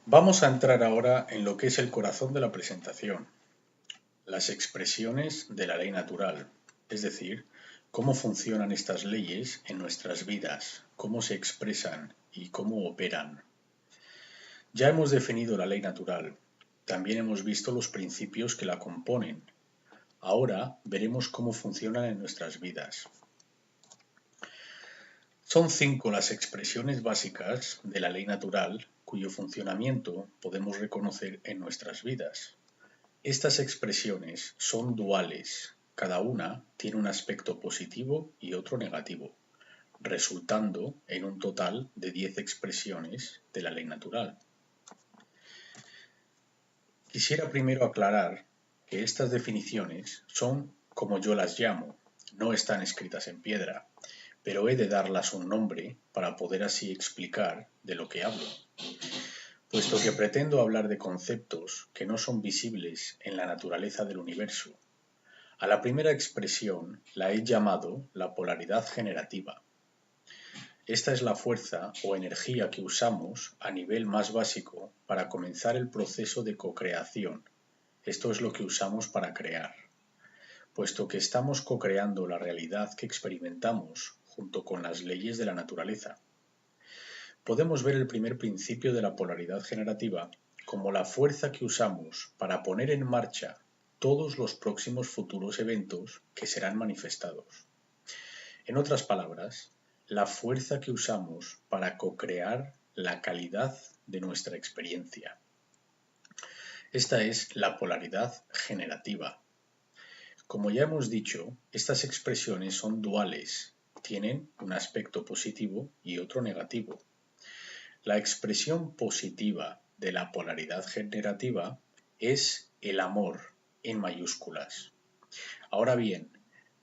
Vamos a entrar ahora en lo que es el corazón de la presentación, las expresiones de la ley natural, es decir, cómo funcionan estas leyes en nuestras vidas, cómo se expresan y cómo operan. Ya hemos definido la ley natural, también hemos visto los principios que la componen. Ahora veremos cómo funcionan en nuestras vidas. Son 5 las expresiones básicas de la ley natural cuyo funcionamiento podemos reconocer en nuestras vidas. Estas expresiones son duales, cada una tiene un aspecto positivo y otro negativo, resultando en un total de 10 expresiones de la ley natural. Quisiera primero aclarar que estas definiciones son como yo las llamo, no están escritas en piedra, pero he de darlas un nombre para poder así explicar de lo que hablo, puesto que pretendo hablar de conceptos que no son visibles en la naturaleza del universo. A la primera expresión la he llamado la polaridad generativa. Esta es la fuerza o energía que usamos a nivel más básico para comenzar el proceso de cocreación. Esto es lo que usamos para crear, puesto que estamos cocreando la realidad que experimentamos junto con las leyes de la naturaleza. Podemos ver el primer principio de la polaridad generativa como la fuerza que usamos para poner en marcha todos los próximos futuros eventos que serán manifestados. En otras palabras, la fuerza que usamos para co-crear la calidad de nuestra experiencia. Esta es la polaridad generativa. Como ya hemos dicho, estas expresiones son duales, tienen un aspecto positivo y otro negativo. La expresión positiva de la polaridad generativa es el amor en mayúsculas. Ahora bien,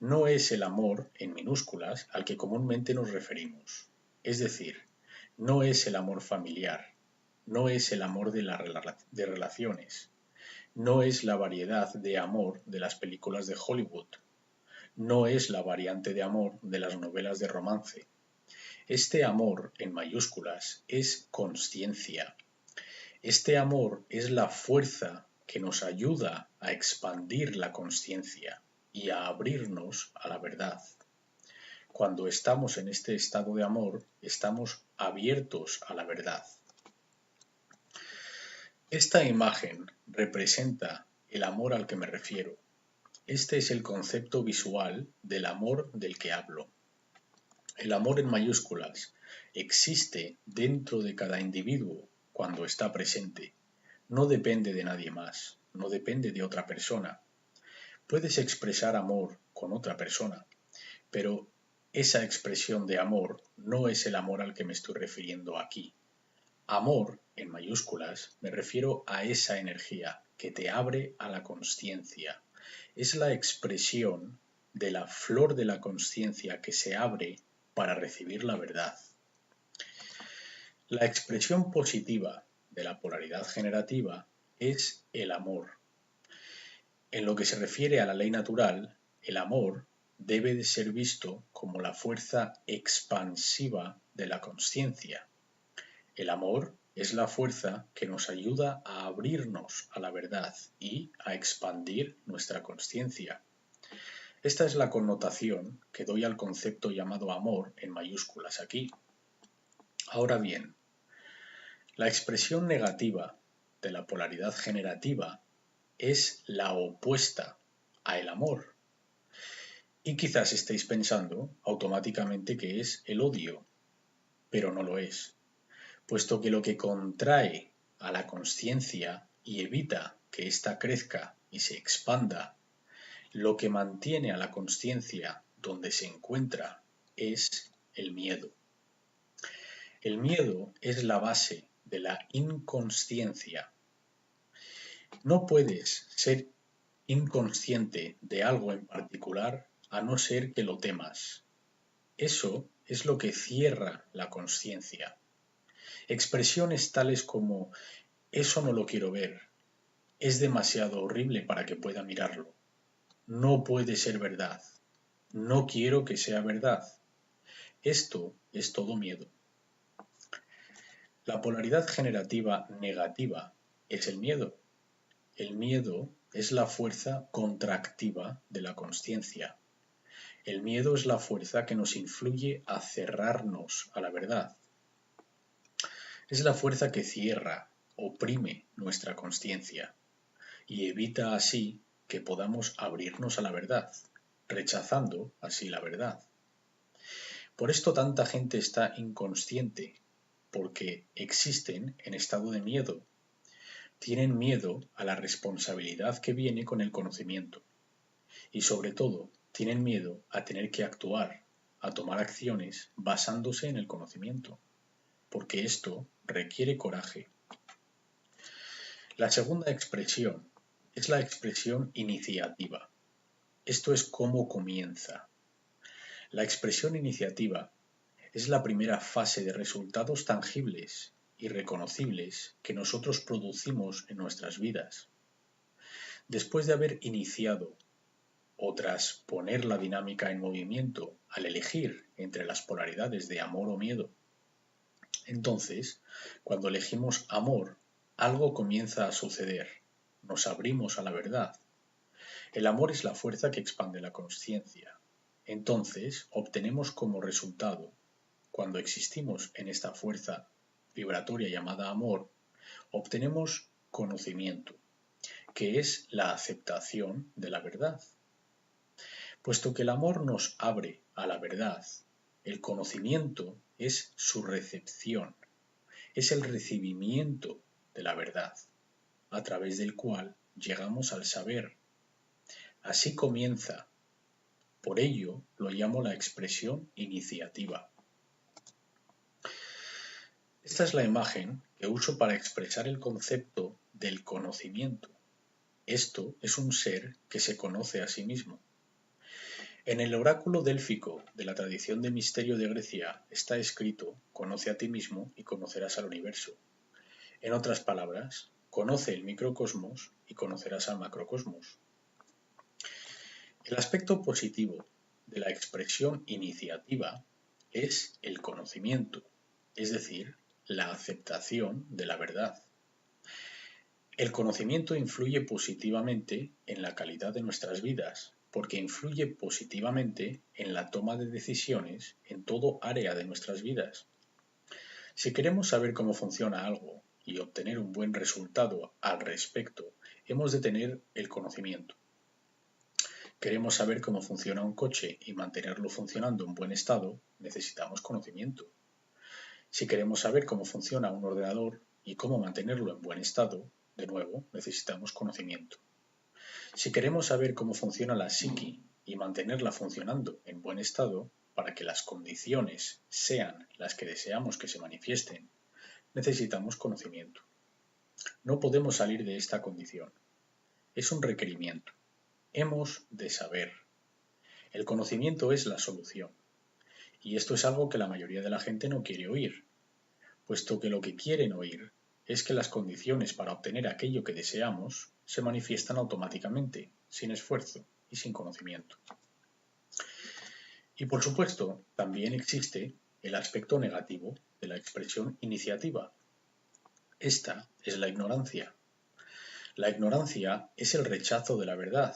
no es el amor en minúsculas al que comúnmente nos referimos. Es decir, no es el amor familiar, no es el amor de relaciones, no es la variedad de amor de las películas de Hollywood, no es la variante de amor de las novelas de romance. Este amor en mayúsculas es consciencia. Este amor es la fuerza que nos ayuda a expandir la consciencia y a abrirnos a la verdad. Cuando estamos en este estado de amor, estamos abiertos a la verdad. Esta imagen representa el amor al que me refiero. Este es el concepto visual del amor del que hablo. El amor en mayúsculas existe dentro de cada individuo cuando está presente. No depende de nadie más, no depende de otra persona. Puedes expresar amor con otra persona, pero esa expresión de amor no es el amor al que me estoy refiriendo aquí. Amor, en mayúsculas, me refiero a esa energía que te abre a la consciencia. Es la expresión de la flor de la consciencia que se abre para recibir la verdad. La expresión positiva de la polaridad generativa es el amor. En lo que se refiere a la ley natural, el amor debe de ser visto como la fuerza expansiva de la consciencia. El amor es la fuerza que nos ayuda a abrirnos a la verdad y a expandir nuestra consciencia. Esta es la connotación que doy al concepto llamado amor en mayúsculas aquí. Ahora bien, la expresión negativa de la polaridad generativa es la opuesta a el amor. Y quizás estéis pensando automáticamente que es el odio, pero no lo es, puesto que lo que contrae a la consciencia y evita que ésta crezca y se expanda, lo que mantiene a la consciencia donde se encuentra es el miedo. El miedo es la base de la inconsciencia. No puedes ser inconsciente de algo en particular a no ser que lo temas. Eso es lo que cierra la consciencia. Expresiones tales como eso no lo quiero ver, es demasiado horrible para que pueda mirarlo, no puede ser verdad, no quiero que sea verdad. Esto es todo miedo. La polaridad generativa negativa es el miedo. El miedo es la fuerza contractiva de la consciencia. El miedo es la fuerza que nos influye a cerrarnos a la verdad. Es la fuerza que cierra, oprime nuestra consciencia y evita así que podamos abrirnos a la verdad, rechazando así la verdad. Por esto tanta gente está inconsciente, porque existen en estado de miedo. Tienen miedo a la responsabilidad que viene con el conocimiento y sobre todo tienen miedo a tener que actuar, a tomar acciones basándose en el conocimiento, porque esto requiere coraje. La segunda expresión es la expresión iniciativa. Esto es cómo comienza. La expresión iniciativa es la primera fase de resultados tangibles y reconocibles que nosotros producimos en nuestras vidas. Después de haber iniciado o tras poner la dinámica en movimiento al elegir entre las polaridades de amor o miedo, entonces, cuando elegimos amor, algo comienza a suceder. Nos abrimos a la verdad. El amor es la fuerza que expande la consciencia. Entonces, obtenemos como resultado, cuando existimos en esta fuerza vibratoria llamada amor, obtenemos conocimiento, que es la aceptación de la verdad. Puesto que el amor nos abre a la verdad, el conocimiento es su recepción, es el recibimiento de la verdad, a través del cual llegamos al saber. Así comienza. Por ello lo llamo la expresión iniciativa. Esta es la imagen que uso para expresar el concepto del conocimiento. Esto es un ser que se conoce a sí mismo. En el oráculo délfico de la tradición de misterio de Grecia está escrito: conoce a ti mismo y conocerás al universo. En otras palabras, conoce el microcosmos y conocerás al macrocosmos. El aspecto positivo de la expresión iniciativa es el conocimiento, es decir, la aceptación de la verdad. El conocimiento influye positivamente en la calidad de nuestras vidas, porque influye positivamente en la toma de decisiones en todo área de nuestras vidas. Si queremos saber cómo funciona algo y obtener un buen resultado al respecto, hemos de tener el conocimiento. Queremos saber cómo funciona un coche y mantenerlo funcionando en buen estado, necesitamos conocimiento. Si queremos saber cómo funciona un ordenador y cómo mantenerlo en buen estado, de nuevo, necesitamos conocimiento. Si queremos saber cómo funciona la psique y mantenerla funcionando en buen estado, para que las condiciones sean las que deseamos que se manifiesten, necesitamos conocimiento. No podemos salir de esta condición. Es un requerimiento. Hemos de saber. El conocimiento es la solución. Y esto es algo que la mayoría de la gente no quiere oír, puesto que lo que quieren oír es que las condiciones para obtener aquello que deseamos se manifiestan automáticamente, sin esfuerzo y sin conocimiento. Y por supuesto, también existe el aspecto negativo de la expresión iniciativa. Esta es la ignorancia. La ignorancia es el rechazo de la verdad,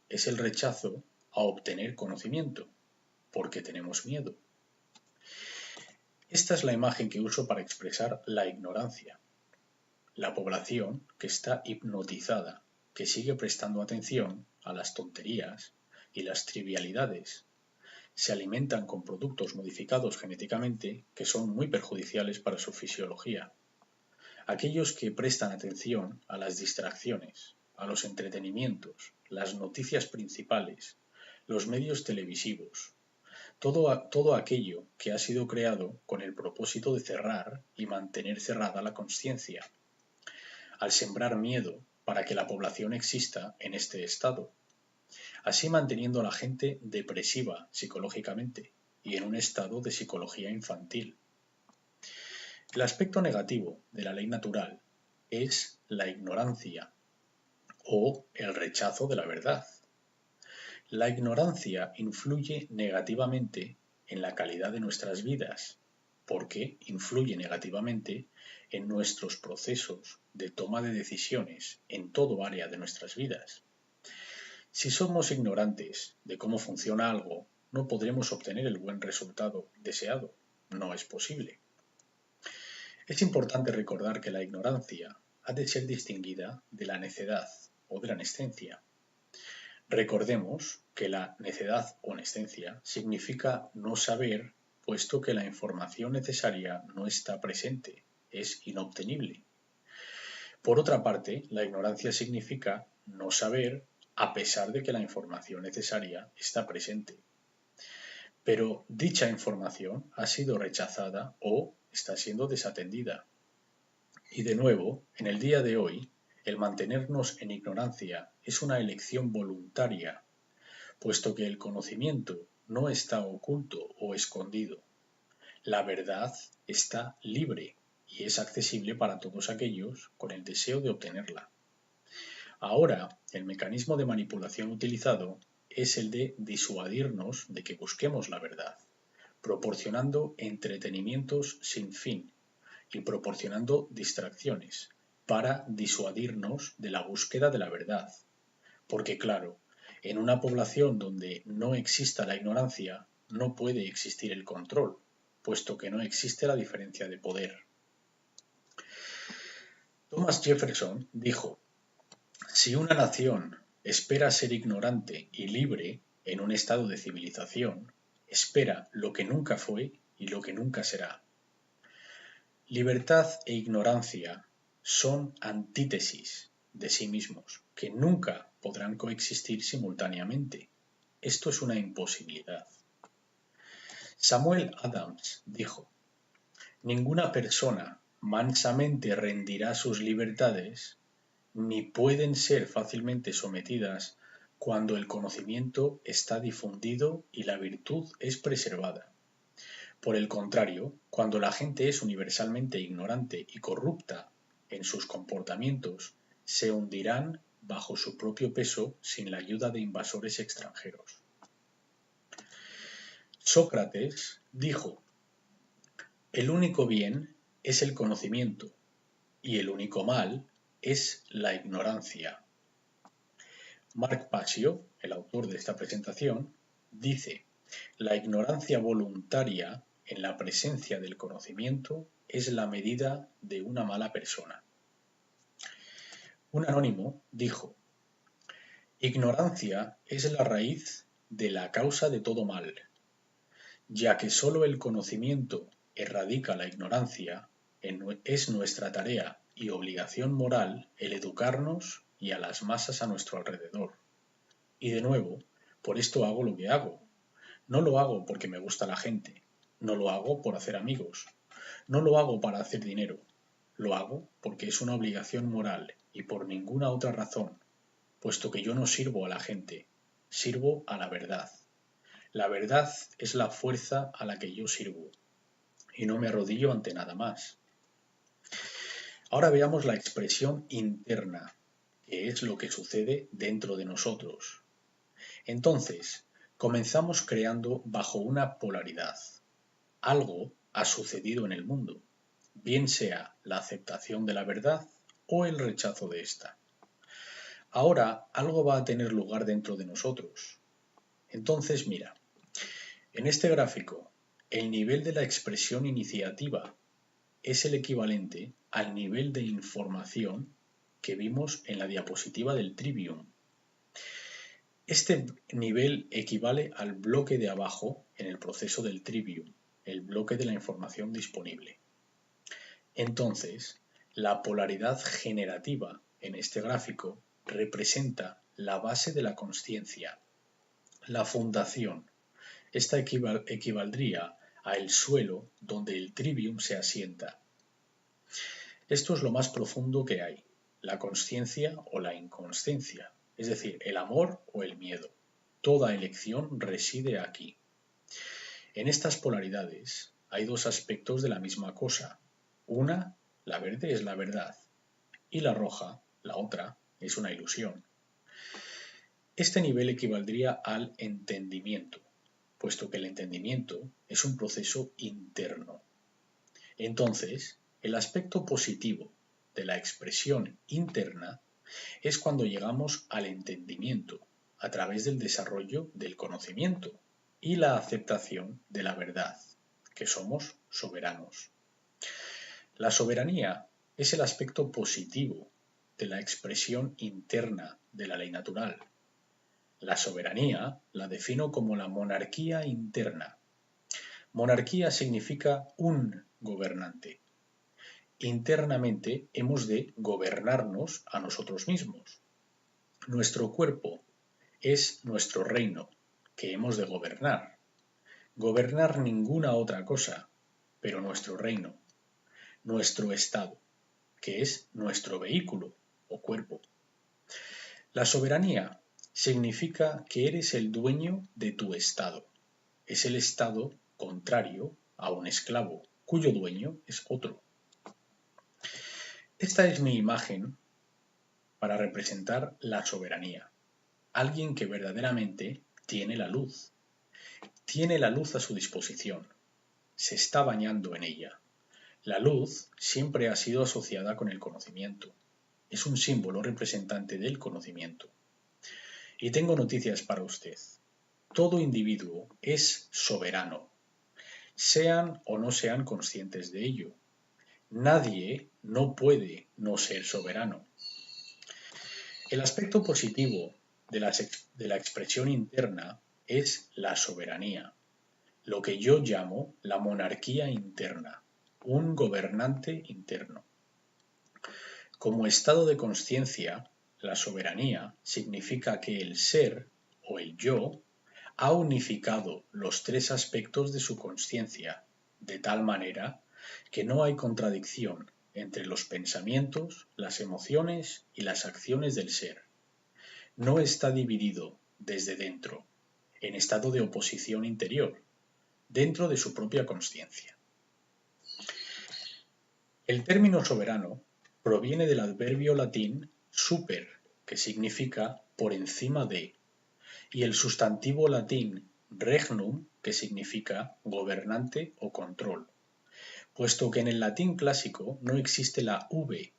es el rechazo a obtener conocimiento, porque tenemos miedo. Esta es la imagen que uso para expresar la ignorancia. La población que está hipnotizada, que sigue prestando atención a las tonterías y las trivialidades, se alimentan con productos modificados genéticamente que son muy perjudiciales para su fisiología. Aquellos que prestan atención a las distracciones, a los entretenimientos, las noticias principales, los medios televisivos, todo aquello que ha sido creado con el propósito de cerrar y mantener cerrada la consciencia, al sembrar miedo para que la población exista en este estado, así manteniendo a la gente depresiva psicológicamente y en un estado de psicología infantil. El aspecto negativo de la ley natural es la ignorancia o el rechazo de la verdad. La ignorancia influye negativamente en la calidad de nuestras vidas, porque influye negativamente en nuestros procesos de toma de decisiones en todo área de nuestras vidas. Si somos ignorantes de cómo funciona algo, no podremos obtener el buen resultado deseado. No es posible. Es importante recordar que la ignorancia ha de ser distinguida de la necedad o de la nescencia. Recordemos que la necedad o nescencia significa no saber, puesto que la información necesaria no está presente, es inobtenible. Por otra parte, la ignorancia significa no saber a pesar de que la información necesaria está presente. Pero dicha información ha sido rechazada o está siendo desatendida. Y de nuevo, en el día de hoy, el mantenernos en ignorancia es una elección voluntaria, puesto que el conocimiento no está oculto o escondido. La verdad está libre y es accesible para todos aquellos con el deseo de obtenerla. Ahora, el mecanismo de manipulación utilizado es el de disuadirnos de que busquemos la verdad, proporcionando entretenimientos sin fin y proporcionando distracciones para disuadirnos de la búsqueda de la verdad. Porque claro, en una población donde no exista la ignorancia, no puede existir el control, puesto que no existe la diferencia de poder. Thomas Jefferson dijo: si una nación espera ser ignorante y libre en un estado de civilización, espera lo que nunca fue y lo que nunca será. Libertad e ignorancia son antítesis de sí mismos, que nunca podrán coexistir simultáneamente. Esto es una imposibilidad. Samuel Adams dijo: ninguna persona mansamente rendirá sus libertades, ni pueden ser fácilmente sometidas cuando el conocimiento está difundido y la virtud es preservada. Por el contrario, cuando la gente es universalmente ignorante y corrupta en sus comportamientos, se hundirán bajo su propio peso sin la ayuda de invasores extranjeros. Sócrates dijo: el único bien es el conocimiento y el único mal es la ignorancia. Mark Passio, el autor de esta presentación, dice: la ignorancia voluntaria en la presencia del conocimiento es la medida de una mala persona. Un anónimo dijo: ignorancia es la raíz de la causa de todo mal. Ya que sólo el conocimiento erradica la ignorancia, es nuestra tarea y obligación moral el educarnos y a las masas a nuestro alrededor. Y de nuevo, por esto hago lo que hago. No lo hago porque me gusta la gente, no lo hago por hacer amigos, no lo hago para hacer dinero, lo hago porque es una obligación moral y por ninguna otra razón, puesto que yo no sirvo a la gente, sirvo a la verdad. La verdad es la fuerza a la que yo sirvo, y no me arrodillo ante nada más. Ahora veamos la expresión interna, que es lo que sucede dentro de nosotros. Entonces, comenzamos creando bajo una polaridad. Algo ha sucedido en el mundo, bien sea la aceptación de la verdad o el rechazo de esta. Ahora algo va a tener lugar dentro de nosotros. Entonces, mira, en este gráfico, el nivel de la expresión iniciativa es el equivalente al nivel de información que vimos en la diapositiva del Trivium. Este nivel equivale al bloque de abajo en el proceso del Trivium, el bloque de la información disponible. Entonces, la polaridad generativa en este gráfico representa la base de la consciencia, la fundación. Esta equivaldría a el suelo donde el trivium se asienta. Esto es lo más profundo que hay, la consciencia o la inconsciencia, es decir, el amor o el miedo. Toda elección reside aquí. En estas polaridades hay dos aspectos de la misma cosa. Una, la verde, es la verdad, y la roja, la otra, es una ilusión. Este nivel equivaldría al entendimiento, puesto que el entendimiento es un proceso interno. Entonces, el aspecto positivo de la expresión interna es cuando llegamos al entendimiento a través del desarrollo del conocimiento y la aceptación de la verdad, que somos soberanos. La soberanía es el aspecto positivo de la expresión interna de la ley natural. La soberanía la defino como la monarquía interna. Monarquía significa un gobernante. Internamente hemos de gobernarnos a nosotros mismos. Nuestro cuerpo es nuestro reino, que hemos de gobernar. Gobernar ninguna otra cosa, pero nuestro reino, nuestro estado, que es nuestro vehículo o cuerpo. La soberanía significa que eres el dueño de tu estado. Es el estado contrario a un esclavo, cuyo dueño es otro. Esta es mi imagen para representar la soberanía. Alguien que verdaderamente tiene la luz. Tiene la luz a su disposición. Se está bañando en ella. La luz siempre ha sido asociada con el conocimiento. Es un símbolo representante del conocimiento. Y tengo noticias para usted. Todo individuo es soberano, sean o no sean conscientes de ello. Nadie no puede no ser soberano. El aspecto positivo de la expresión interna es la soberanía, lo que yo llamo la monarquía interna, un gobernante interno. Como estado de consciencia, la soberanía significa que el ser o el yo ha unificado los tres aspectos de su consciencia, de tal manera que no hay contradicción entre los pensamientos, las emociones y las acciones del ser. No está dividido desde dentro, en estado de oposición interior, dentro de su propia consciencia. El término soberano proviene del adverbio latín super, que significa por encima de, y el sustantivo latín regnum, que significa gobernante o control, puesto que en el latín clásico no existe la V.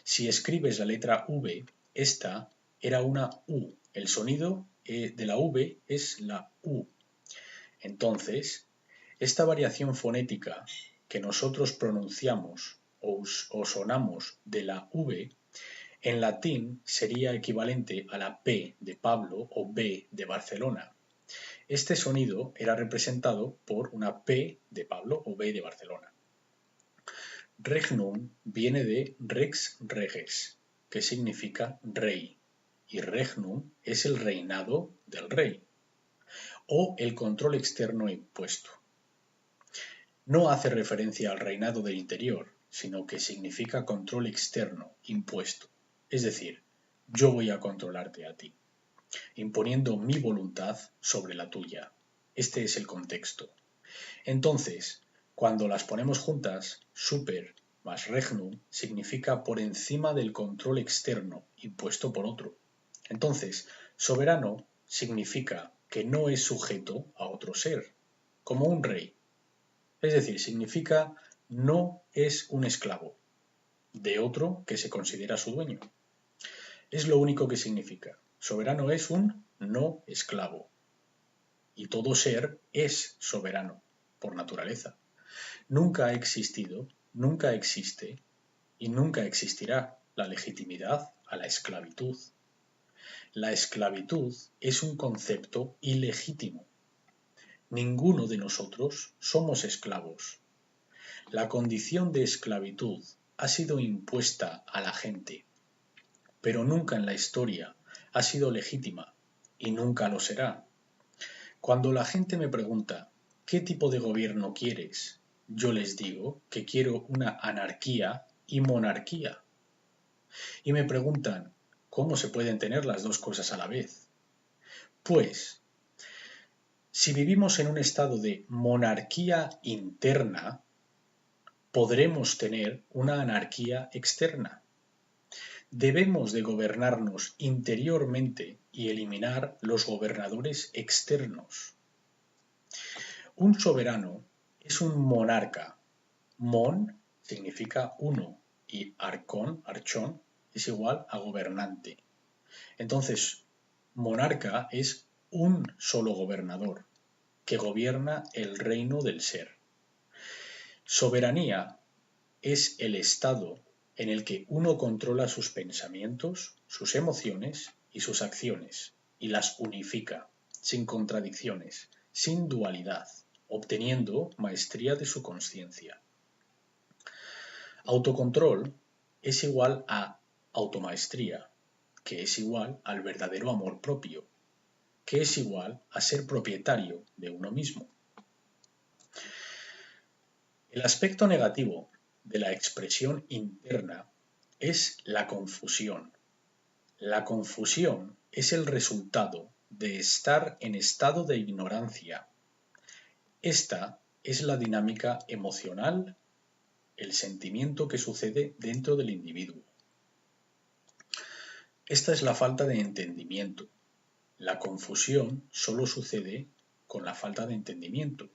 Si escribes la letra V, esta era una U. El sonido de la V es la U. Entonces, esta variación fonética que nosotros pronunciamos o sonamos de la V, en latín sería equivalente a la P de Pablo o B de Barcelona. Este sonido era representado por una P de Pablo o B de Barcelona. Regnum viene de rex reges, que significa rey, y regnum es el reinado del rey, o el control externo impuesto. No hace referencia al reinado del interior, sino que significa control externo, impuesto. Es decir, yo voy a controlarte a ti, imponiendo mi voluntad sobre la tuya. Este es el contexto. Entonces, cuando las ponemos juntas, super más regnum significa por encima del control externo impuesto por otro. Entonces, soberano significa que no es sujeto a otro ser, como un rey. Es decir, significa no es un esclavo de otro que se considera su dueño. Es lo único que significa. Soberano es un no esclavo. Y todo ser es soberano, por naturaleza. Nunca ha existido, nunca existe y nunca existirá la legitimidad a la esclavitud. La esclavitud es un concepto ilegítimo. Ninguno de nosotros somos esclavos. La condición de esclavitud ha sido impuesta a la gente, pero nunca en la historia ha sido legítima y nunca lo será. Cuando la gente me pregunta ¿qué tipo de gobierno quieres?, yo les digo que quiero una anarquía y monarquía. Y me preguntan ¿cómo se pueden tener las dos cosas a la vez? Pues, si vivimos en un estado de monarquía interna, podremos tener una anarquía externa. Debemos de gobernarnos interiormente y eliminar los gobernadores externos. Un soberano es un monarca. Mon significa uno y archón, es igual a gobernante. Entonces, monarca es un solo gobernador que gobierna el reino del ser. Soberanía es el estado en el que uno controla sus pensamientos, sus emociones y sus acciones, y las unifica, sin contradicciones, sin dualidad, obteniendo maestría de su conciencia. Autocontrol es igual a automaestría, que es igual al verdadero amor propio, que es igual a ser propietario de uno mismo. El aspecto negativo de la expresión interna es la confusión. La confusión es el resultado de estar en estado de ignorancia. Esta es la dinámica emocional, el sentimiento que sucede dentro del individuo. Esta es la falta de entendimiento. La confusión solo sucede con la falta de entendimiento.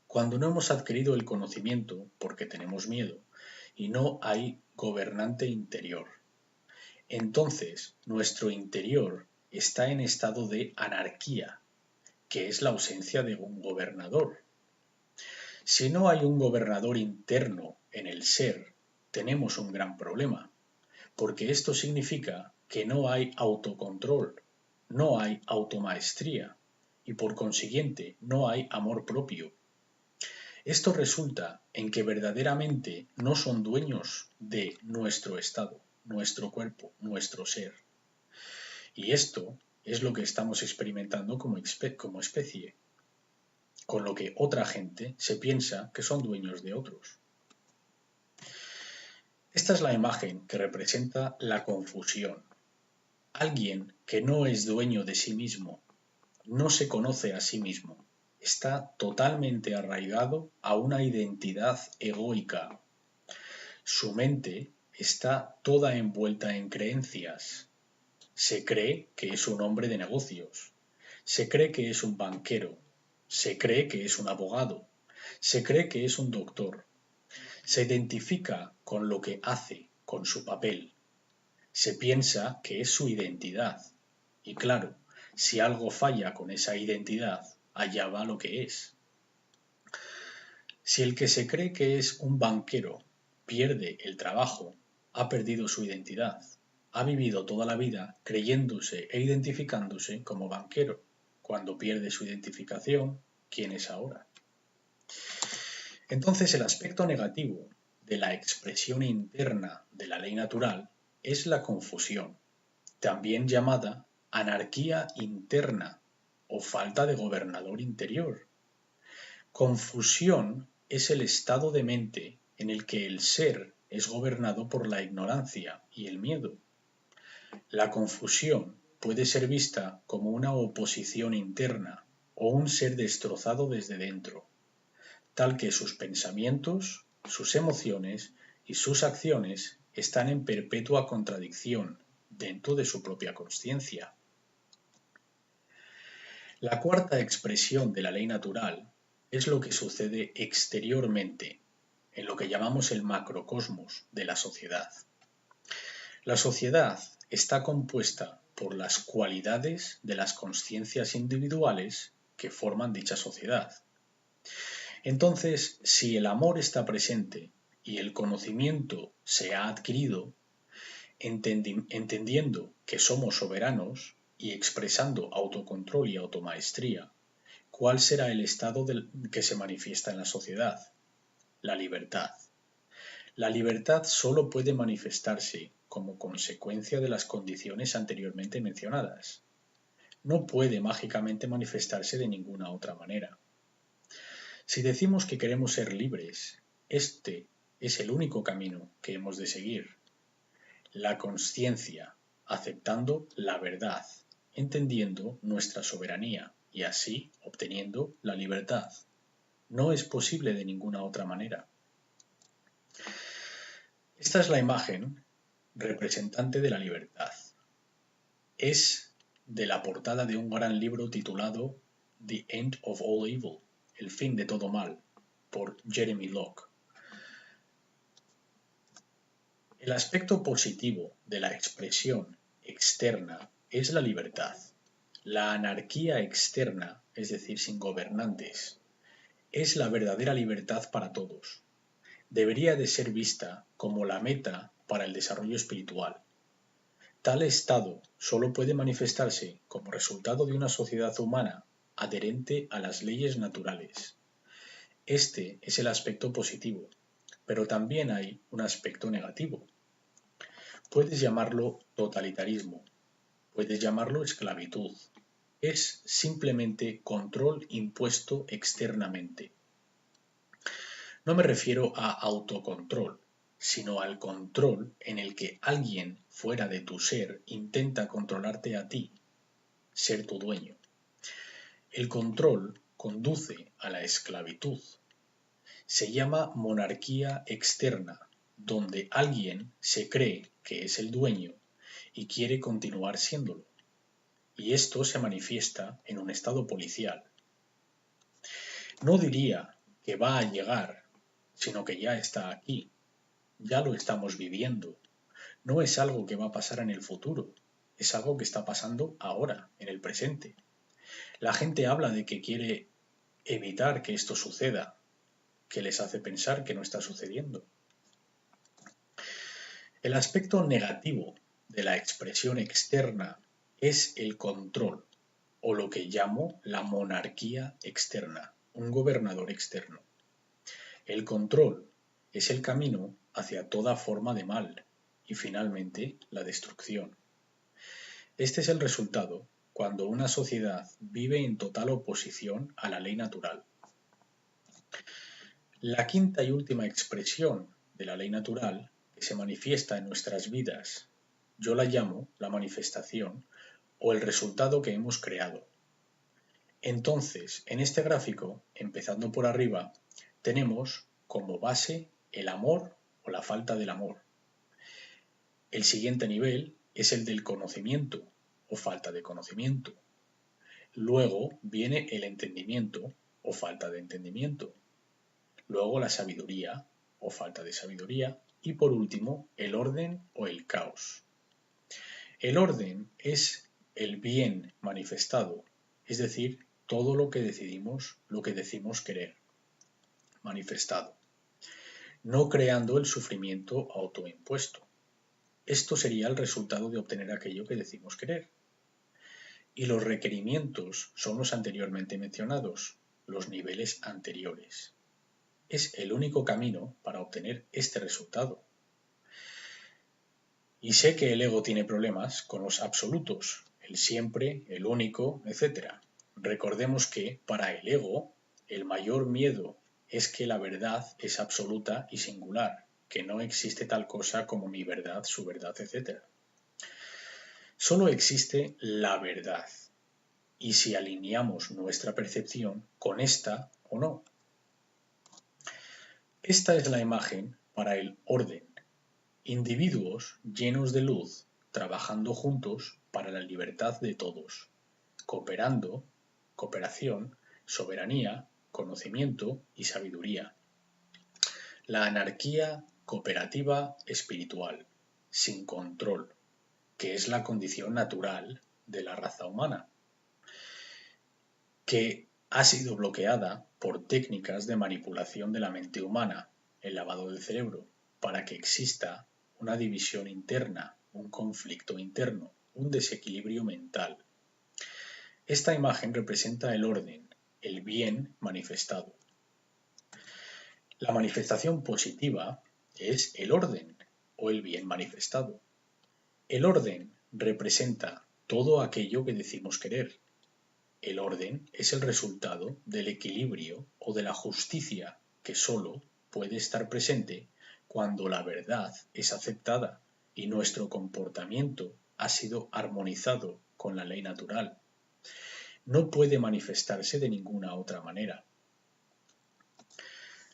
Cuando no hemos adquirido el conocimiento porque tenemos miedo y no hay gobernante interior, entonces nuestro interior está en estado de anarquía, que es la ausencia de un gobernador. Si no hay un gobernador interno en el ser, tenemos un gran problema, porque esto significa que no hay autocontrol, no hay automaestría y por consiguiente no hay amor propio. Esto resulta en que verdaderamente no son dueños de nuestro estado, nuestro cuerpo, nuestro ser. Y esto es lo que estamos experimentando como especie, con lo que otra gente se piensa que son dueños de otros. Esta es la imagen que representa la confusión. Alguien que no es dueño de sí mismo, no se conoce a sí mismo, está totalmente arraigado a una identidad egoica. Su mente está toda envuelta en creencias. Se cree que es un hombre de negocios, se cree que es un banquero, se cree que es un abogado, se cree que es un doctor, se identifica con lo que hace, con su papel, se piensa que es su identidad. Y claro, si algo falla con esa identidad, allá va lo que es. Si el que se cree que es un banquero pierde el trabajo, ha perdido su identidad. Ha vivido toda la vida creyéndose e identificándose como banquero. Cuando pierde su identificación, ¿quién es ahora? Entonces el aspecto negativo de la expresión interna de la ley natural es la confusión, también llamada anarquía interna o falta de gobernador interior. Confusión es el estado de mente en el que el ser es gobernado por la ignorancia y el miedo. La confusión puede ser vista como una oposición interna o un ser destrozado desde dentro, tal que sus pensamientos, sus emociones y sus acciones están en perpetua contradicción dentro de su propia consciencia. La cuarta expresión de la ley natural es lo que sucede exteriormente, en lo que llamamos el macrocosmos de la sociedad. La sociedad está compuesta por las cualidades de las consciencias individuales que forman dicha sociedad. Entonces, si el amor está presente y el conocimiento se ha adquirido, entendiendo que somos soberanos y expresando autocontrol y automaestría, ¿cuál será el estado que se manifiesta en la sociedad? La libertad. La libertad solo puede manifestarse como consecuencia de las condiciones anteriormente mencionadas. No puede mágicamente manifestarse de ninguna otra manera. Si decimos que queremos ser libres, este es el único camino que hemos de seguir. La consciencia, aceptando la verdad, entendiendo nuestra soberanía y así obteniendo la libertad. No es posible de ninguna otra manera. Esta es la imagen representante de la libertad. Es de la portada de un gran libro titulado The End of All Evil, El fin de todo mal, por Jeremy Locke. El aspecto positivo de la expresión externa es la libertad. La anarquía externa, es decir, sin gobernantes, es la verdadera libertad para todos. Debería de ser vista como la meta para el desarrollo espiritual. Tal estado solo puede manifestarse como resultado de una sociedad humana adherente a las leyes naturales. Este es el aspecto positivo, pero también hay un aspecto negativo. Puedes llamarlo totalitarismo, puedes llamarlo esclavitud. Es simplemente control impuesto externamente. No me refiero a autocontrol, sino al control en el que alguien fuera de tu ser intenta controlarte a ti, ser tu dueño. El control conduce a la esclavitud. Se llama monarquía externa, donde alguien se cree que es el dueño y quiere continuar siéndolo. Y esto se manifiesta en un estado policial. No diría que va a llegar, sino que ya está aquí. Ya lo estamos viviendo. No es algo que va a pasar en el futuro, es algo que está pasando ahora, en el presente. La gente habla de que quiere evitar que esto suceda, que les hace pensar que no está sucediendo. El aspecto negativo de la expresión externa es el control, o lo que llamo la monarquía externa, un gobernador externo. El control es el camino hacia toda forma de mal y finalmente la destrucción. Este es el resultado cuando una sociedad vive en total oposición a la ley natural. La quinta y última expresión de la ley natural que se manifiesta en nuestras vidas, yo la llamo la manifestación o el resultado que hemos creado. Entonces, en este gráfico, empezando por arriba, tenemos como base el amor o la falta del amor. El siguiente nivel es el del conocimiento o falta de conocimiento. Luego viene el entendimiento o falta de entendimiento. Luego la sabiduría o falta de sabiduría. Y por último, el orden o el caos. El orden es el bien manifestado, es decir, todo lo que decidimos, lo que decimos querer, manifestado, no creando el sufrimiento autoimpuesto. Esto sería el resultado de obtener aquello que decimos querer. Y los requerimientos son los anteriormente mencionados, los niveles anteriores. Es el único camino para obtener este resultado. Y sé que el ego tiene problemas con los absolutos, el siempre, el único, etc. Recordemos que, para el ego, el mayor miedo es que la verdad es absoluta y singular, que no existe tal cosa como mi verdad, su verdad, etc. Solo existe la verdad, y si alineamos nuestra percepción con esta o no. Esta es la imagen para el orden. Individuos llenos de luz, trabajando juntos para la libertad de todos, cooperando, cooperación, soberanía, conocimiento y sabiduría. La anarquía cooperativa espiritual, sin control, que es la condición natural de la raza humana, que ha sido bloqueada por técnicas de manipulación de la mente humana, el lavado del cerebro, para que exista una división interna, un conflicto interno, un desequilibrio mental. Esta imagen representa el orden, el bien manifestado. La manifestación positiva es el orden o el bien manifestado. El orden representa todo aquello que decimos querer. El orden es el resultado del equilibrio o de la justicia que solo puede estar presente cuando la verdad es aceptada y nuestro comportamiento ha sido armonizado con la ley natural. No puede manifestarse de ninguna otra manera.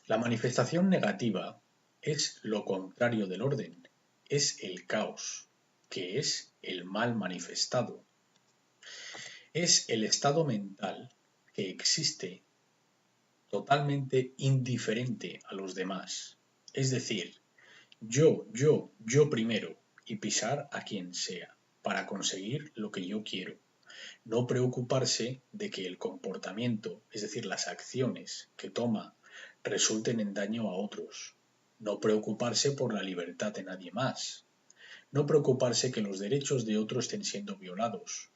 La manifestación negativa es lo contrario del orden, es el caos, que es el mal manifestado. Es el estado mental que existe totalmente indiferente a los demás, es decir, yo primero, y pisar a quien sea, para conseguir lo que yo quiero. No preocuparse de que el comportamiento, es decir, las acciones que toma, resulten en daño a otros. No preocuparse por la libertad de nadie más. No preocuparse que los derechos de otros estén siendo violados.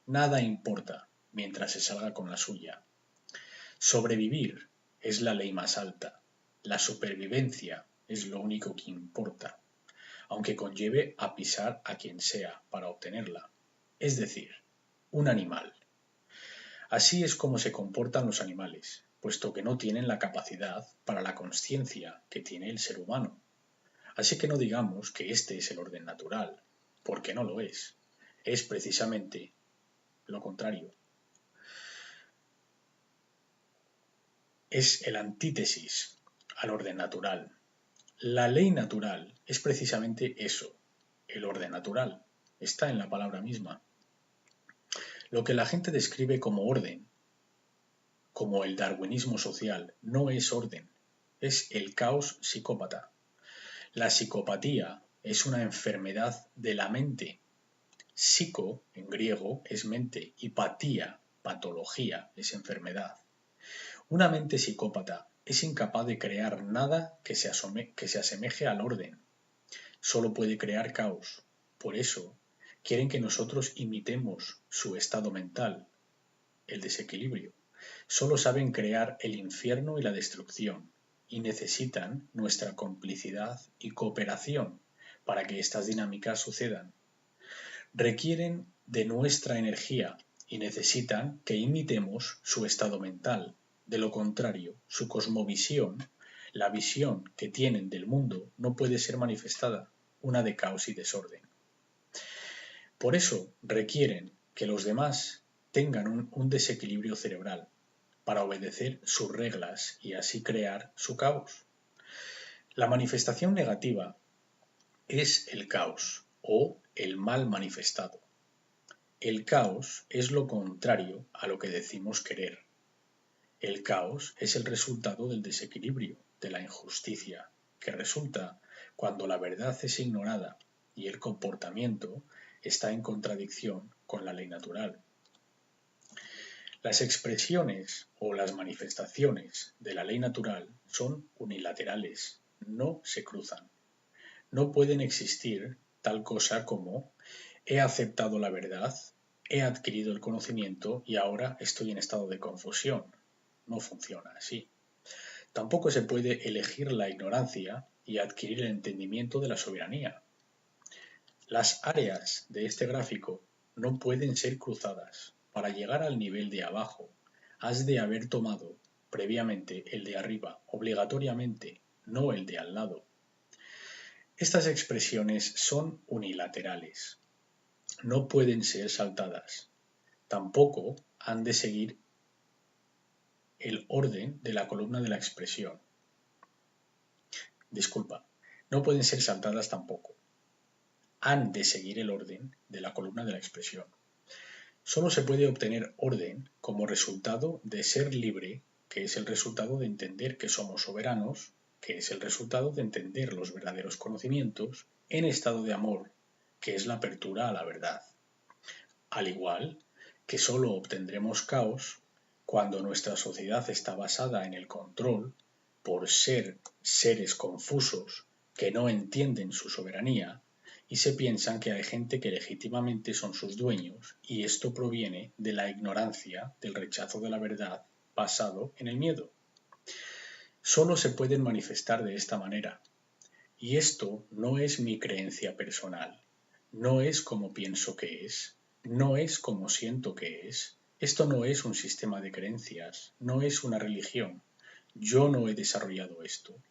Nada importa mientras se salga con la suya. Sobrevivir es la ley más alta. La supervivencia es lo único que importa, aunque conlleve a pisar a quien sea para obtenerla. Es decir, un animal. Así es como se comportan los animales, puesto que no tienen la capacidad para la consciencia que tiene el ser humano. Así que no digamos que este es el orden natural, porque no lo es. Es precisamente lo contrario. Es el antítesis al orden natural. La ley natural es precisamente eso, el orden natural. Está en la palabra misma. Lo que la gente describe como orden, como el darwinismo social, no es orden, es el caos psicópata. La psicopatía es una enfermedad de la mente. Psico, en griego, es mente y patía, patología, es enfermedad. Una mente psicópata es incapaz de crear nada que se asemeje al orden. Solo puede crear caos. Por eso, quieren que nosotros imitemos su estado mental, el desequilibrio. Solo saben crear el infierno y la destrucción, y necesitan nuestra complicidad y cooperación para que estas dinámicas sucedan. Requieren de nuestra energía y necesitan que imitemos su estado mental. De lo contrario, su cosmovisión, la visión que tienen del mundo, no puede ser manifestada, una de caos y desorden. Por eso requieren que los demás tengan un desequilibrio cerebral para obedecer sus reglas y así crear su caos. La manifestación negativa es el caos o el mal manifestado. El caos es lo contrario a lo que decimos querer. El caos es el resultado del desequilibrio, de la injusticia, que resulta cuando la verdad es ignorada y el comportamiento está en contradicción con la ley natural. Las expresiones o las manifestaciones de la ley natural son unilaterales, no se cruzan. No pueden existir tal cosa como he aceptado la verdad, he adquirido el conocimiento y ahora estoy en estado de confusión. No funciona así. Tampoco se puede elegir la ignorancia y adquirir el entendimiento de la soberanía. Las áreas de este gráfico no pueden ser cruzadas. Para llegar al nivel de abajo, has de haber tomado previamente el de arriba, obligatoriamente, no el de al lado. Estas expresiones son unilaterales. No pueden ser saltadas. Tampoco han de seguir el orden de la columna de la expresión. Disculpa, no pueden ser saltadas tampoco. Han de seguir el orden de la columna de la expresión. Solo se puede obtener orden como resultado de ser libre, que es el resultado de entender que somos soberanos, que es el resultado de entender los verdaderos conocimientos, en estado de amor, que es la apertura a la verdad. Al igual que solo obtendremos caos cuando nuestra sociedad está basada en el control, por ser seres confusos que no entienden su soberanía, y se piensan que hay gente que legítimamente son sus dueños, y esto proviene de la ignorancia, del rechazo de la verdad, basado en el miedo. Solo se pueden manifestar de esta manera, y esto no es mi creencia personal, no es como pienso que es, no es como siento que es, esto no es un sistema de creencias, no es una religión, yo no he desarrollado esto,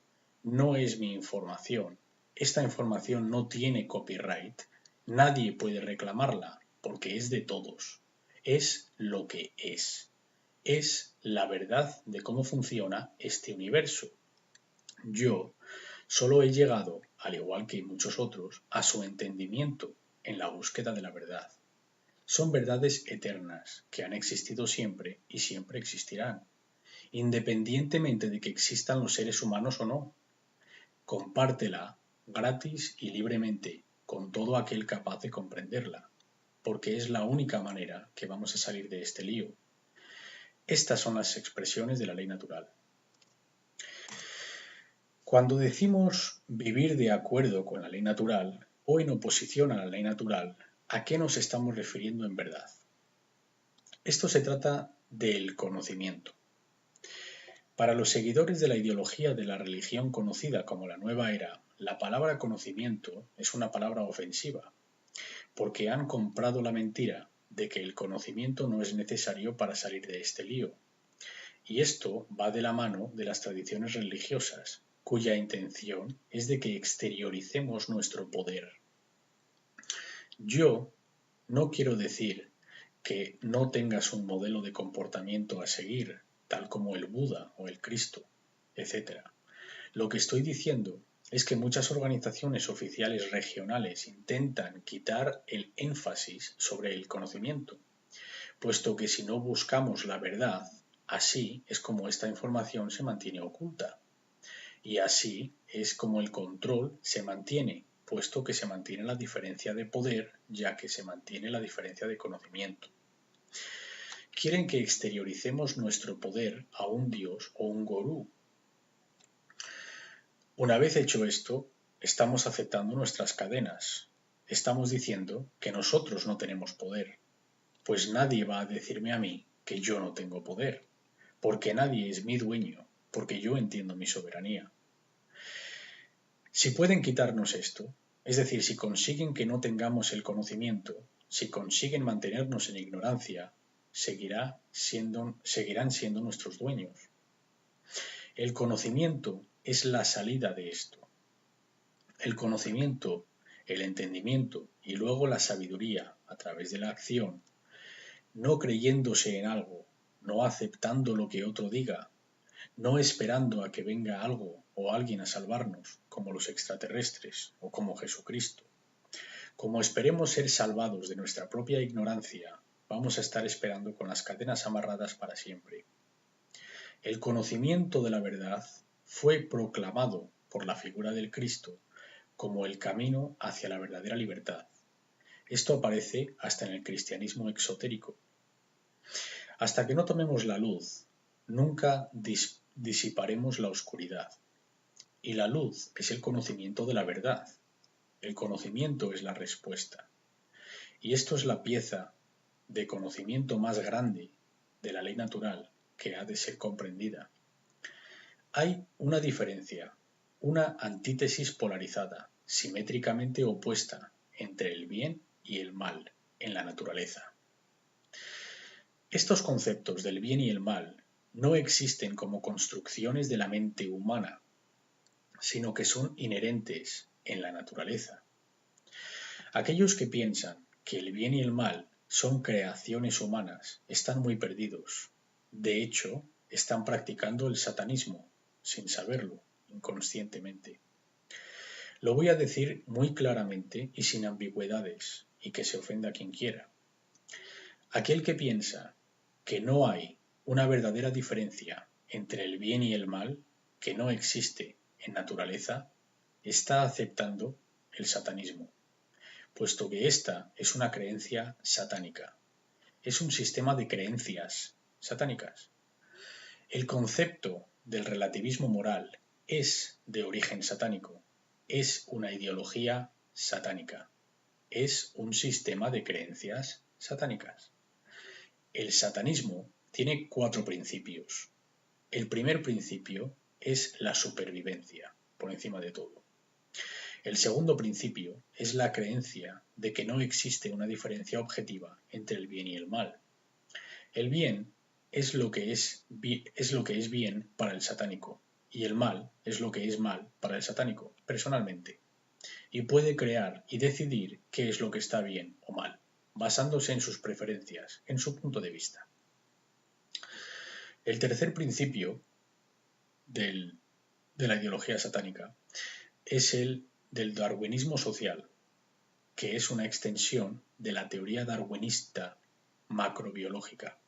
no es mi información, esta información no tiene copyright, nadie puede reclamarla porque es de todos, es lo que es la verdad de cómo funciona este universo. Yo solo he llegado, al igual que muchos otros, a su entendimiento en la búsqueda de la verdad. Son verdades eternas que han existido siempre y siempre existirán, independientemente de que existan los seres humanos o no. Compártela, gratis y libremente con todo aquel capaz de comprenderla, porque es la única manera que vamos a salir de este lío. Estas son las expresiones de la ley natural. Cuando decimos vivir de acuerdo con la ley natural o en oposición a la ley natural, ¿a qué nos estamos refiriendo en verdad? Esto se trata del conocimiento. Para los seguidores de la ideología de la religión conocida como la Nueva Era, la palabra conocimiento es una palabra ofensiva, porque han comprado la mentira de que el conocimiento no es necesario para salir de este lío. Y esto va de la mano de las tradiciones religiosas, cuya intención es de que exterioricemos nuestro poder. Yo no quiero decir que no tengas un modelo de comportamiento a seguir, tal como el Buda o el Cristo, etc. Lo que estoy diciendo es que muchas organizaciones oficiales regionales intentan quitar el énfasis sobre el conocimiento, puesto que si no buscamos la verdad, así es como esta información se mantiene oculta. Y así es como el control se mantiene, puesto que se mantiene la diferencia de poder, ya que se mantiene la diferencia de conocimiento. Quieren que exterioricemos nuestro poder a un dios o un gurú. Una vez hecho esto, estamos aceptando nuestras cadenas. Estamos diciendo que nosotros no tenemos poder, pues nadie va a decirme a mí que yo no tengo poder, porque nadie es mi dueño, porque yo entiendo mi soberanía. Si pueden quitarnos esto, es decir, si consiguen que no tengamos el conocimiento, si consiguen mantenernos en ignorancia, seguirán siendo nuestros dueños. El conocimiento es la salida de esto. El conocimiento, el entendimiento y luego la sabiduría a través de la acción, no creyéndose en algo, no aceptando lo que otro diga, no esperando a que venga algo o alguien a salvarnos, como los extraterrestres o como Jesucristo. Como esperemos ser salvados de nuestra propia ignorancia, vamos a estar esperando con las cadenas amarradas para siempre. El conocimiento de la verdad fue proclamado por la figura del Cristo como el camino hacia la verdadera libertad. Esto aparece hasta en el cristianismo exotérico. Hasta que no tomemos la luz, nunca disiparemos la oscuridad. Y la luz es el conocimiento de la verdad. El conocimiento es la respuesta. Y esto es la pieza de conocimiento más grande de la ley natural que ha de ser comprendida. Hay una diferencia, una antítesis polarizada, simétricamente opuesta entre el bien y el mal en la naturaleza. Estos conceptos del bien y el mal no existen como construcciones de la mente humana, sino que son inherentes en la naturaleza. Aquellos que piensan que el bien y el mal son creaciones humanas están muy perdidos. De hecho, están practicando el satanismo, sin saberlo, inconscientemente. Lo voy a decir muy claramente y sin ambigüedades, y que se ofenda quien quiera. Aquel que piensa que no hay una verdadera diferencia entre el bien y el mal, que no existe en naturaleza, está aceptando el satanismo, puesto que esta es una creencia satánica. Es un sistema de creencias satánicas. El concepto del relativismo moral es de origen satánico, es una ideología satánica, es un sistema de creencias satánicas. El satanismo tiene 4 principios. El primer principio es la supervivencia, por encima de todo. El segundo principio es la creencia de que no existe una diferencia objetiva entre el bien y el mal. El bien es lo que es bien para el satánico y el mal es lo que es mal para el satánico, personalmente. Y puede crear y decidir qué es lo que está bien o mal, basándose en sus preferencias, en su punto de vista. El tercer principio de la ideología satánica es el del darwinismo social, que es una extensión de la teoría darwinista macrobiológica,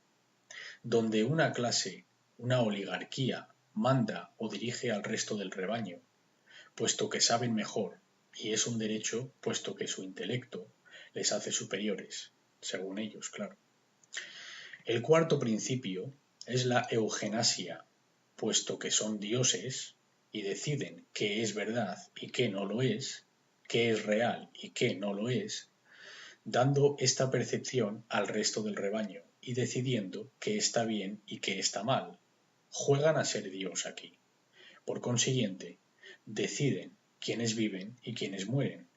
donde una clase, una oligarquía, manda o dirige al resto del rebaño, puesto que saben mejor y es un derecho puesto que su intelecto les hace superiores, según ellos, claro. El cuarto principio es la eugenasia, puesto que son dioses y deciden qué es verdad y qué no lo es, qué es real y qué no lo es, dando esta percepción al resto del rebaño y decidiendo qué está bien y qué está mal. Juegan a ser Dios aquí. Por consiguiente, deciden quiénes viven y quiénes mueren.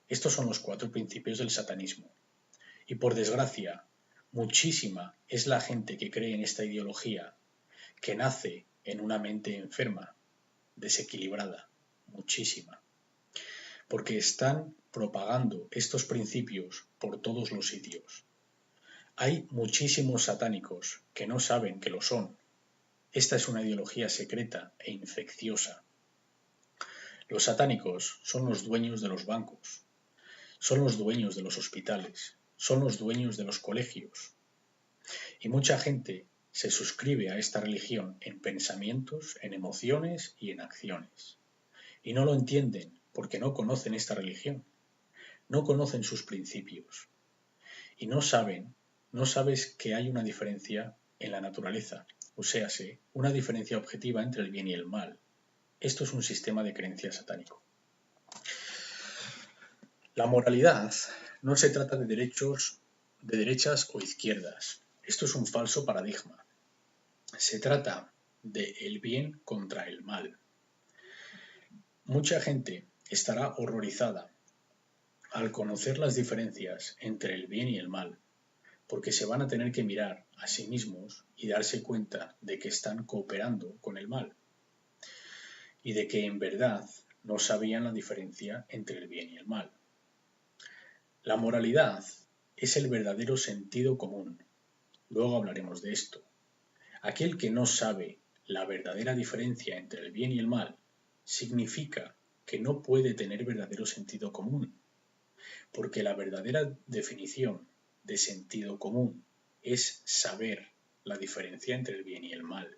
Estos son los cuatro principios del satanismo. Y por desgracia, muchísima es la gente que cree en esta ideología, que nace en una mente enferma, desequilibrada, muchísima, porque están propagando estos principios por todos los sitios. Hay muchísimos satánicos que no saben que lo son. Esta es una ideología secreta e infecciosa. Los satánicos son los dueños de los bancos, son los dueños de los hospitales, son los dueños de los colegios. Y mucha gente se suscribe a esta religión en pensamientos, en emociones y en acciones. Y no lo entienden porque no conocen esta religión, no conocen sus principios. Y no sabes que hay una diferencia en la naturaleza, o sea, una diferencia objetiva entre el bien y el mal. Esto es un sistema de creencia satánico. La moralidad no se trata de derechas o izquierdas. Esto es un falso paradigma. Se trata de el bien contra el mal. Mucha gente estará horrorizada al conocer las diferencias entre el bien y el mal, porque se van a tener que mirar a sí mismos y darse cuenta de que están cooperando con el mal y de que en verdad no sabían la diferencia entre el bien y el mal. La moralidad es el verdadero sentido común. Luego hablaremos de esto. Aquel que no sabe la verdadera diferencia entre el bien y el mal significa que no puede tener verdadero sentido común, porque la verdadera definición de sentido común es saber la diferencia entre el bien y el mal.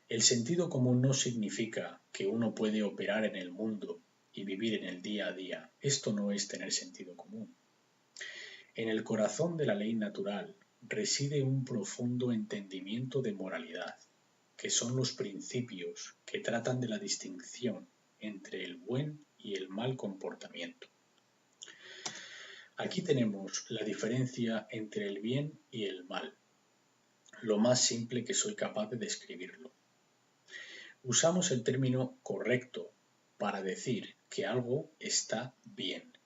El sentido común no significa que uno puede operar en el mundo y vivir en el día a día. Esto no es tener sentido común. En el corazón de la ley natural reside un profundo entendimiento de moralidad, que son los principios que tratan de la distinción entre el buen y el mal comportamiento. Aquí tenemos la diferencia entre el bien y el mal, lo más simple que soy capaz de describirlo. Usamos el término correcto para decir que algo está bien,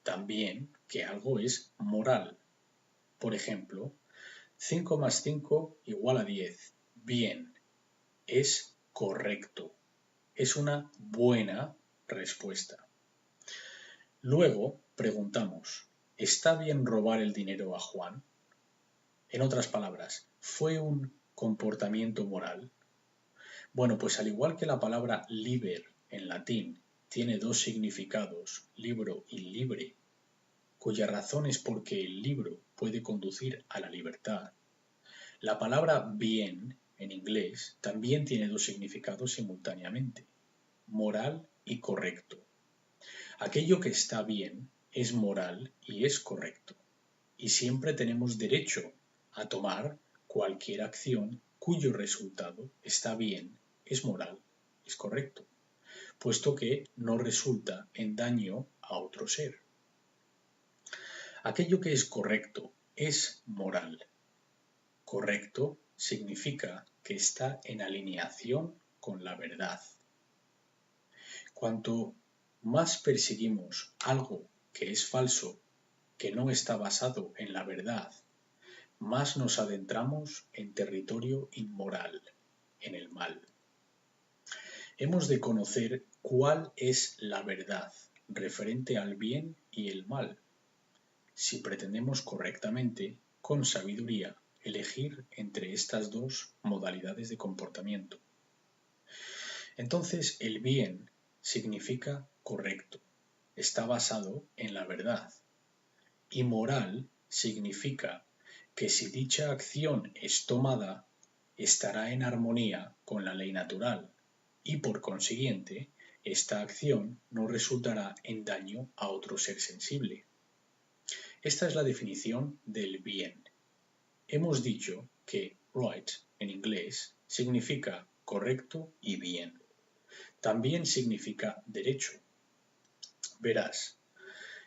también que algo es moral. Por ejemplo, 5 más 5 igual a 10. Bien, es correcto, es una buena respuesta. Luego preguntamos, ¿está bien robar el dinero a Juan? En otras palabras, ¿fue un comportamiento moral? Bueno, pues al igual que la palabra liber en latín tiene dos significados, libro y libre, cuya razón es porque el libro puede conducir a la libertad, la palabra bien en inglés también tiene dos significados simultáneamente, moral y correcto. Aquello que está bien es moral y es correcto, y siempre tenemos derecho a tomar cualquier acción cuyo resultado está bien, es moral, es correcto, puesto que no resulta en daño a otro ser. Aquello que es correcto es moral. Correcto significa que está en alineación con la verdad. Cuanto más perseguimos algo que es falso, que no está basado en la verdad, más nos adentramos en territorio inmoral, en el mal. Hemos de conocer cuál es la verdad referente al bien y el mal, si pretendemos correctamente, con sabiduría, elegir entre estas dos modalidades de comportamiento. Entonces, el bien significa correcto, está basado en la verdad, y moral significa que si dicha acción es tomada, estará en armonía con la ley natural y, por consiguiente, esta acción no resultará en daño a otro ser sensible. Esta es la definición del bien. Hemos dicho que right en inglés significa correcto y bien. También significa derecho. Verás,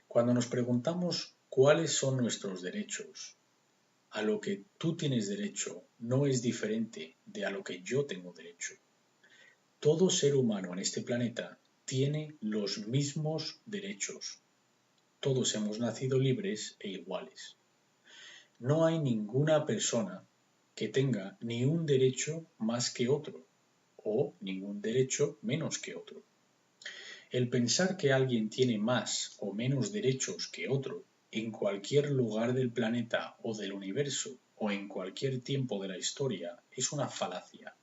cuando nos preguntamos cuáles son nuestros derechos, a lo que tú tienes derecho no es diferente de a lo que yo tengo derecho. Todo ser humano en este planeta tiene los mismos derechos. Todos hemos nacido libres e iguales. No hay ninguna persona que tenga ni un derecho más que otro o ningún derecho menos que otro. El pensar que alguien tiene más o menos derechos que otro en cualquier lugar del planeta o del universo o en cualquier tiempo de la historia es una falacia,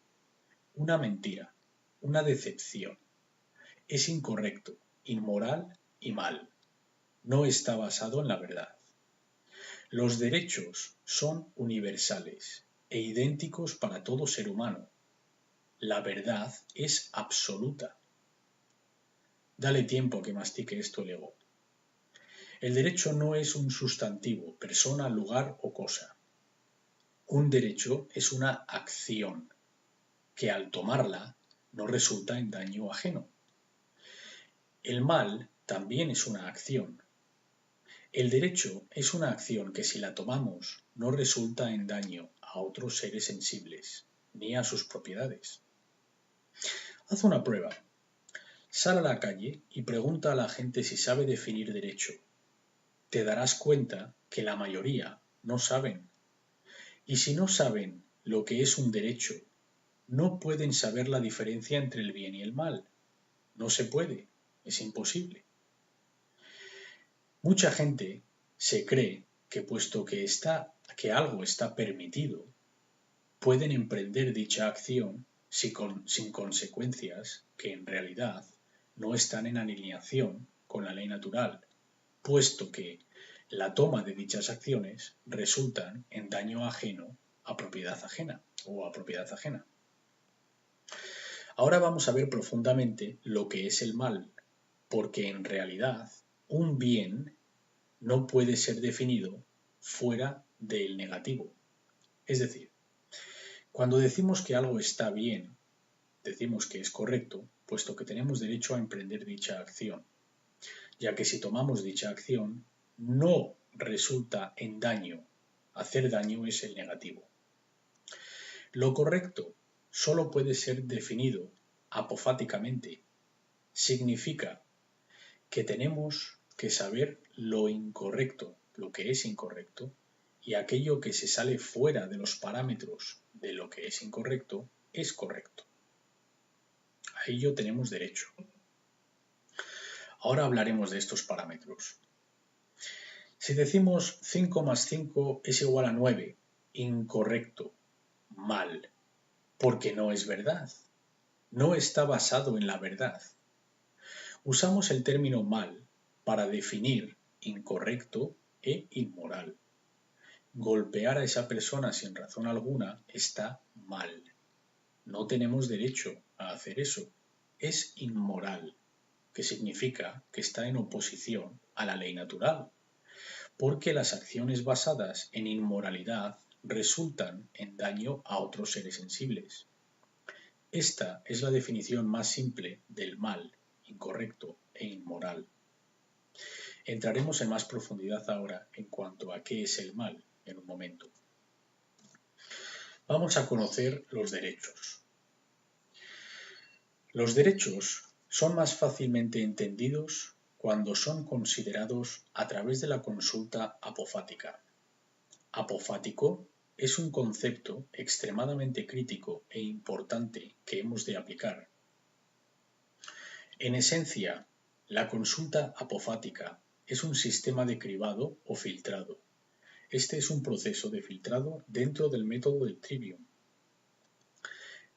una mentira, una decepción. Es incorrecto, inmoral y mal. No está basado en la verdad. Los derechos son universales e idénticos para todo ser humano. La verdad es absoluta. Dale tiempo a que mastique esto el ego. El derecho no es un sustantivo, persona, lugar o cosa. Un derecho es una acción que al tomarla no resulta en daño ajeno. El mal también es una acción. El derecho es una acción que si la tomamos no resulta en daño a otros seres sensibles ni a sus propiedades. Haz una prueba. Sal a la calle y pregunta a la gente si sabe definir derecho. Te darás cuenta que la mayoría no saben. Y si no saben lo que es un derecho, no pueden saber la diferencia entre el bien y el mal. No se puede, es imposible. Mucha gente se cree que puesto que algo está permitido, pueden emprender dicha acción sin consecuencias que en realidad no están en alineación con la ley natural, puesto que la toma de dichas acciones resultan en daño ajeno a propiedad ajena o a propiedad ajena. Ahora vamos a ver profundamente lo que es el mal, porque en realidad un bien no puede ser definido fuera del negativo. Es decir, cuando decimos que algo está bien, decimos que es correcto, puesto que tenemos derecho a emprender dicha acción, ya que si tomamos dicha acción, no resulta en daño. Hacer daño es el negativo. Lo correcto solo puede ser definido apofáticamente. Significa que tenemos que saber lo incorrecto, lo que es incorrecto, y aquello que se sale fuera de los parámetros de lo que es incorrecto es correcto. A ello tenemos derecho. Ahora hablaremos de estos parámetros. Si decimos 5 más 5 es igual a 9, incorrecto, mal, porque no es verdad. No está basado en la verdad. Usamos el término mal para definir incorrecto e inmoral. Golpear a esa persona sin razón alguna está mal. No tenemos derecho a hacer eso. Es inmoral, que significa que está en oposición a la ley natural, porque las acciones basadas en inmoralidad resultan en daño a otros seres sensibles. Esta es la definición más simple del mal, incorrecto e inmoral. Entraremos en más profundidad ahora en cuanto a qué es el mal en un momento. Vamos a conocer los derechos. Los derechos son más fácilmente entendidos cuando son considerados a través de la consulta apofática. Apofático es un concepto extremadamente crítico e importante que hemos de aplicar. En esencia, la consulta apofática es un sistema de cribado o filtrado. Este es un proceso de filtrado dentro del método del Trivium.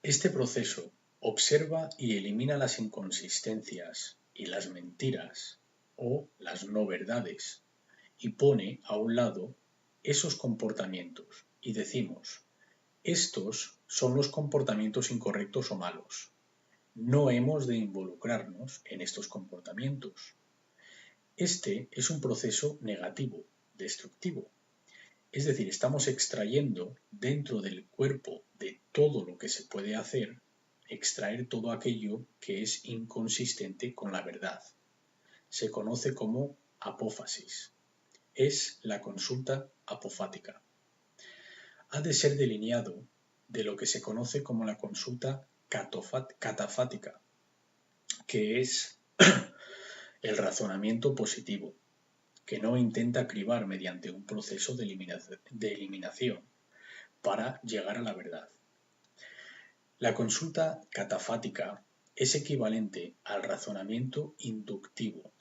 Este proceso observa y elimina las inconsistencias y las mentiras o las no verdades y pone a un lado esos comportamientos y decimos, estos son los comportamientos incorrectos o malos. no hemos de involucrarnos en estos comportamientos. Este es un proceso negativo, destructivo. Es decir, estamos extrayendo dentro del cuerpo de todo lo que se puede hacer, extraer todo aquello que es inconsistente con la verdad. Se conoce como apófasis. Es la consulta apofática. Ha de ser delineado de lo que se conoce como la consulta catafática, que es el razonamiento positivo, que no intenta cribar mediante un proceso de eliminación para llegar a la verdad. La consulta catafática es equivalente al razonamiento inductivo,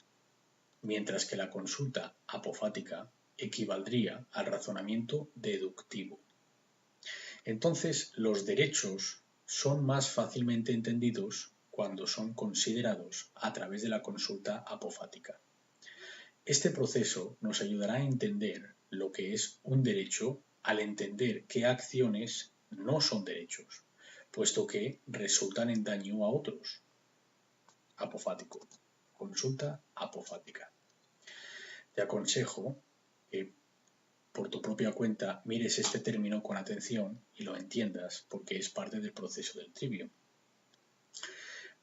mientras que la consulta apofática equivaldría al razonamiento deductivo. Entonces, los derechos son más fácilmente entendidos cuando son considerados a través de la consulta apofática. Este proceso nos ayudará a entender lo que es un derecho al entender qué acciones no son derechos, puesto que resultan en daño a otros. Apofático. Consulta apofática. Te aconsejo que por tu propia cuenta mires este término con atención y lo entiendas porque es parte del proceso del trivium.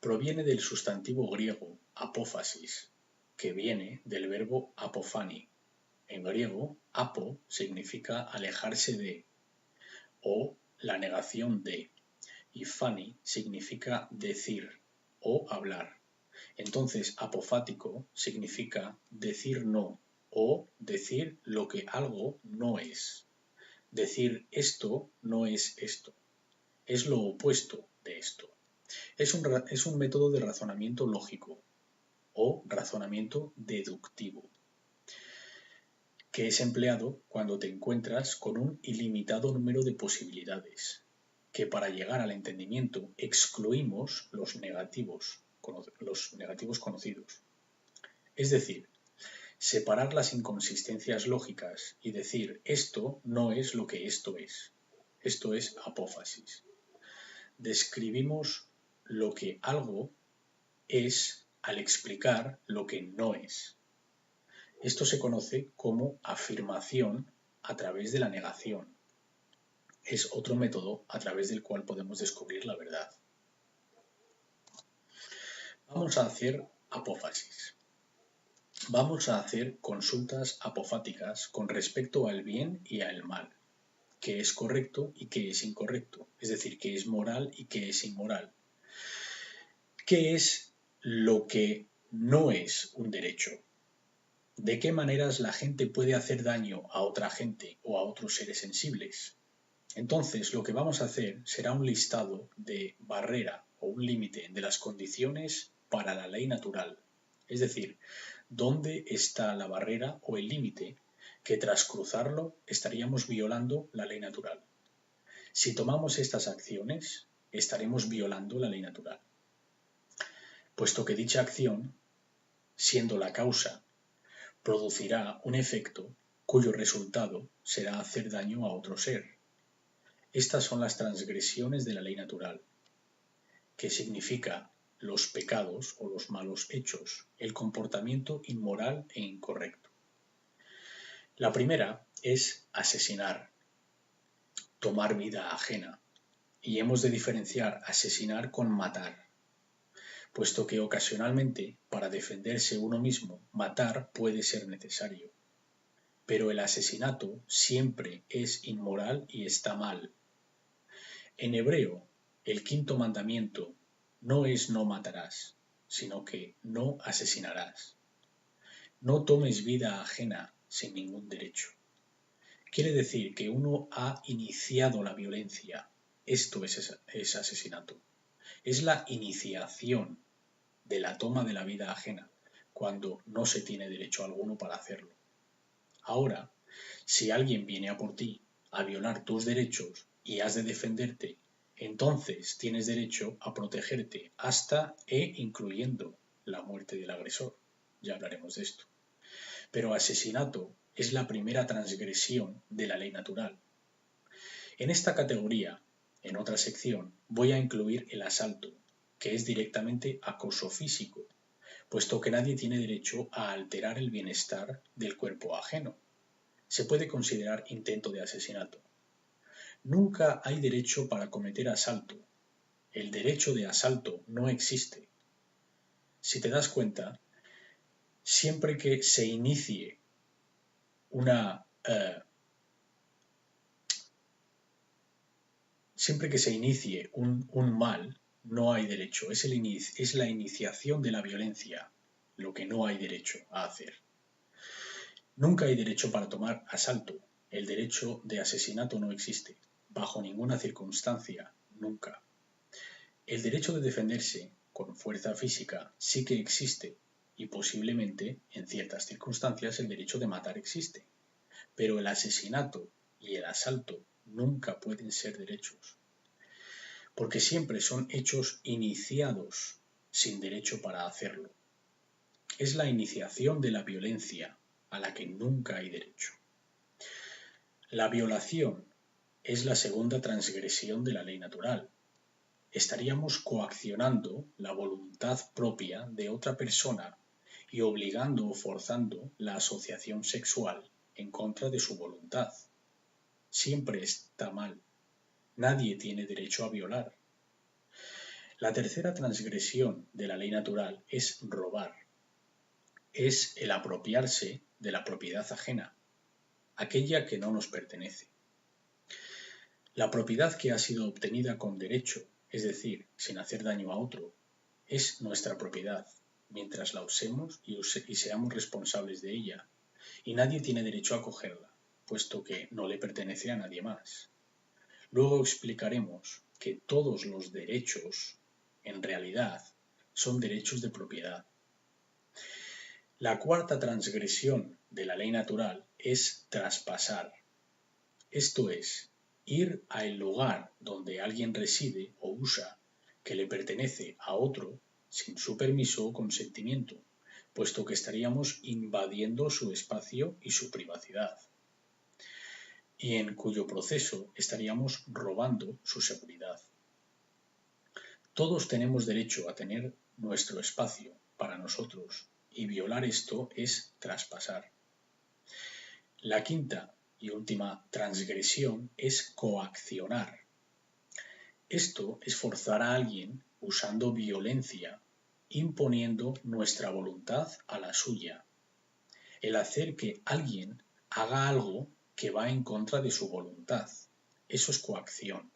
Proviene del sustantivo griego apófasis, que viene del verbo apofani. En griego, apo significa alejarse de o la negación de, y fani significa decir o hablar. Entonces, apofático significa decir no o decir lo que algo no es. Decir esto no es esto. Es lo opuesto de esto. Es un método de razonamiento lógico o razonamiento deductivo, que es empleado cuando te encuentras con un ilimitado número de posibilidades, que para llegar al entendimiento excluimos los negativos conocidos. Es decir, separar las inconsistencias lógicas y decir esto no es lo que esto es. Esto es apófasis. Describimos lo que algo es al explicar lo que no es. Esto se conoce como afirmación a través de la negación. Es otro método a través del cual podemos descubrir la verdad. Vamos a hacer apófasis. Vamos a hacer consultas apofáticas con respecto al bien y al mal, qué es correcto y qué es incorrecto, es decir, qué es moral y qué es inmoral. ¿Qué es lo que no es un derecho? ¿De qué maneras la gente puede hacer daño a otra gente o a otros seres sensibles? Entonces, lo que vamos a hacer será un listado de barrera o un límite de las condiciones para la ley natural. Es decir, ¿dónde está la barrera o el límite que tras cruzarlo estaríamos violando la ley natural? Si tomamos estas acciones, estaremos violando la ley natural, puesto que dicha acción, siendo la causa, producirá un efecto cuyo resultado será hacer daño a otro ser. Estas son las transgresiones de la ley natural, que significa los pecados o los malos hechos, el comportamiento inmoral e incorrecto. La primera es asesinar, tomar vida ajena, y hemos de diferenciar asesinar con matar, puesto que ocasionalmente, para defenderse uno mismo, matar puede ser necesario. Pero el asesinato siempre es inmoral y está mal. En hebreo, el quinto mandamiento no es no matarás, sino que no asesinarás. No tomes vida ajena sin ningún derecho. Quiere decir que uno ha iniciado la violencia. Esto es asesinato. Es la iniciación de la toma de la vida ajena, cuando no se tiene derecho alguno para hacerlo. Ahora, si alguien viene a por ti a violar tus derechos y has de defenderte, entonces tienes derecho a protegerte hasta e incluyendo la muerte del agresor. Ya hablaremos de esto. Pero asesinato es la primera transgresión de la ley natural. En esta categoría, en otra sección, voy a incluir el asalto, que es directamente acoso físico, puesto que nadie tiene derecho a alterar el bienestar del cuerpo ajeno. Se puede considerar intento de asesinato. Nunca hay derecho para cometer asalto. El derecho de asalto no existe. Si te das cuenta, siempre que se inicie una un mal, no hay derecho. Es la iniciación de la violencia lo que no hay derecho a hacer. Nunca hay derecho para tomar asalto. El derecho de asesinato no existe. Bajo ninguna circunstancia, nunca. El derecho de defenderse con fuerza física sí que existe y posiblemente, en ciertas circunstancias, el derecho de matar existe. Pero el asesinato y el asalto nunca pueden ser derechos, porque siempre son hechos iniciados sin derecho para hacerlo. Es la iniciación de la violencia a la que nunca hay derecho. La violación es la segunda transgresión de la ley natural. Estaríamos coaccionando la voluntad propia de otra persona y obligando o forzando la asociación sexual en contra de su voluntad. Siempre está mal. Nadie tiene derecho a violar. La tercera transgresión de la ley natural es robar. Es el apropiarse de la propiedad ajena, aquella que no nos pertenece. La propiedad que ha sido obtenida con derecho, es decir, sin hacer daño a otro, es nuestra propiedad, mientras la usemos y seamos responsables de ella, y nadie tiene derecho a cogerla, puesto que no le pertenece a nadie más. Luego explicaremos que todos los derechos, en realidad, son derechos de propiedad. La cuarta transgresión de la ley natural es traspasar. Esto es, ir al lugar donde alguien reside o usa que le pertenece a otro sin su permiso o consentimiento, puesto que estaríamos invadiendo su espacio y su privacidad, y en cuyo proceso estaríamos robando su seguridad. Todos tenemos derecho a tener nuestro espacio para nosotros, y violar esto es traspasar. La quinta y última transgresión es coaccionar. Esto es forzar a alguien usando violencia, imponiendo nuestra voluntad a la suya. El hacer que alguien haga algo que va en contra de su voluntad. Eso es coacción